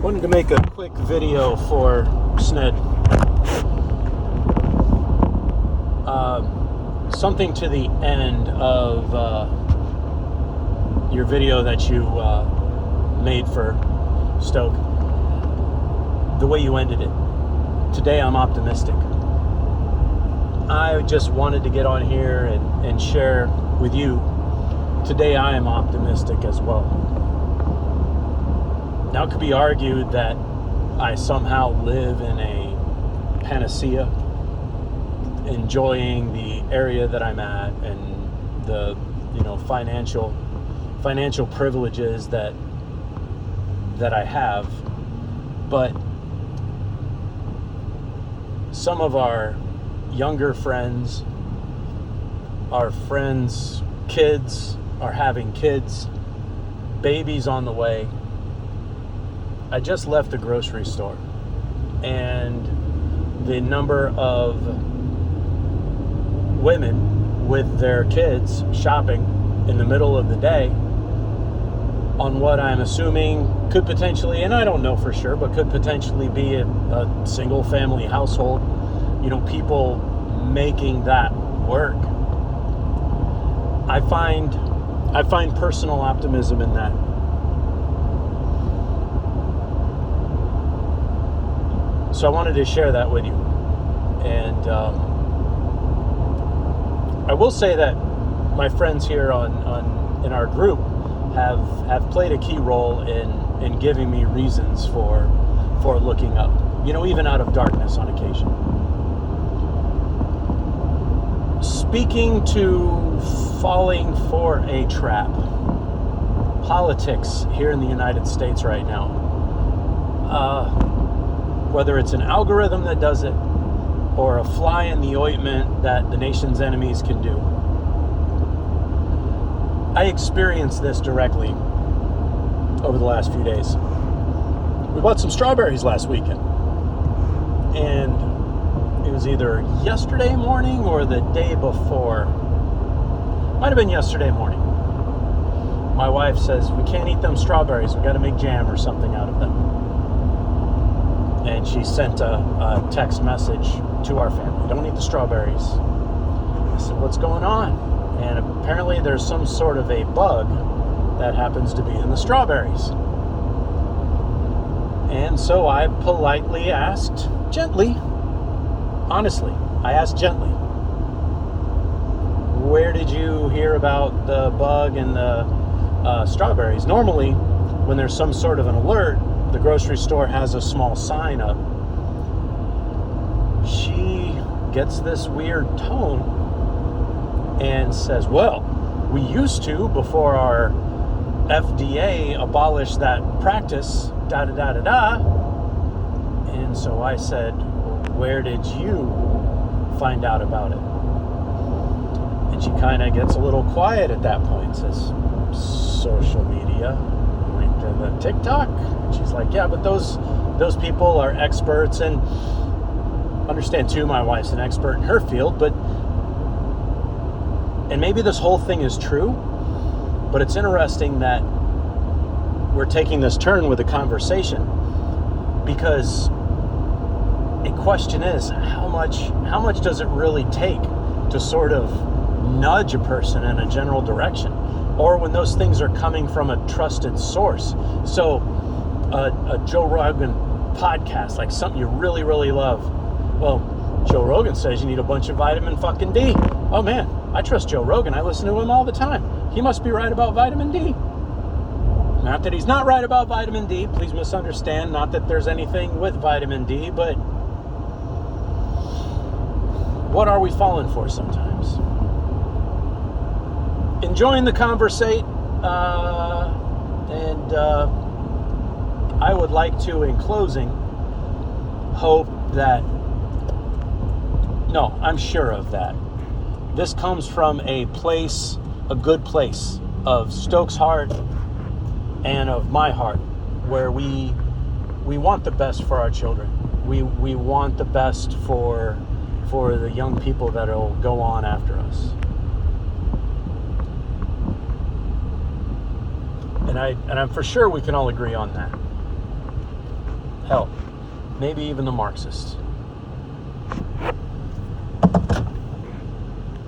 Wanted to make a quick video for SNED. Something to the end of your video that you made for Stoke. The way you ended it. Today I'm optimistic. I just wanted to get on here and share with you. Today I am optimistic as well. Now it could be argued that I somehow live in a panacea, enjoying the area that I'm at and the financial privileges that I have. But some of our younger friends, our friends' kids are having kids, babies on the way. I just left the grocery store, and the number of women with their kids shopping in the middle of the day on what I'm assuming could potentially, and I don't know for sure, but could potentially be a single family household, people making that work. I find personal optimism in that. So I wanted to share that with you. And I will say that my friends here in our group have played a key role in giving me reasons for looking up, even out of darkness on occasion. Speaking to falling for a trap, politics here in the United States right now, whether it's an algorithm that does it or a fly in the ointment that the nation's enemies can do. I experienced this directly over the last few days. We bought some strawberries last weekend, and it was either yesterday morning or the day before. Might have been yesterday morning. My wife says, we can't eat them strawberries, we got to make jam or something out of them. And she sent a text message to our family, don't eat the strawberries. I said, what's going on? And apparently there's some sort of a bug that happens to be in the strawberries. And so I politely asked, gently, honestly, I asked gently, where did you hear about the bug in the strawberries? Normally, when there's some sort of an alert, the grocery store has a small sign up. She gets this weird tone and says, well, we used to before our FDA abolished that practice, da-da-da-da-da. And so I said, where did you find out about it? And she kind of gets a little quiet at that point, says, social media. The TikTok? And she's like, yeah, but those people are experts, and understand too, my wife's an expert in her field, and maybe this whole thing is true, but it's interesting that we're taking this turn with the conversation, because a question is, how much does it really take to sort of nudge a person in a general direction? Or when those things are coming from a trusted source. So a Joe Rogan podcast, like something you really, really love. Well, Joe Rogan says you need a bunch of vitamin fucking D. Oh man, I trust Joe Rogan. I listen to him all the time. He must be right about vitamin D. Not that he's not right about vitamin D. Please misunderstand. Not that there's anything with vitamin D, but what are we falling for sometimes? Enjoying the conversate, and I would like to, in closing, hope that, no, I'm sure of that. This comes from a good place of Stoke's heart and of my heart, where we want the best for our children. We want the best for the young people that will go on after us. And I'm for sure we can all agree on that. Hell, maybe even the Marxists.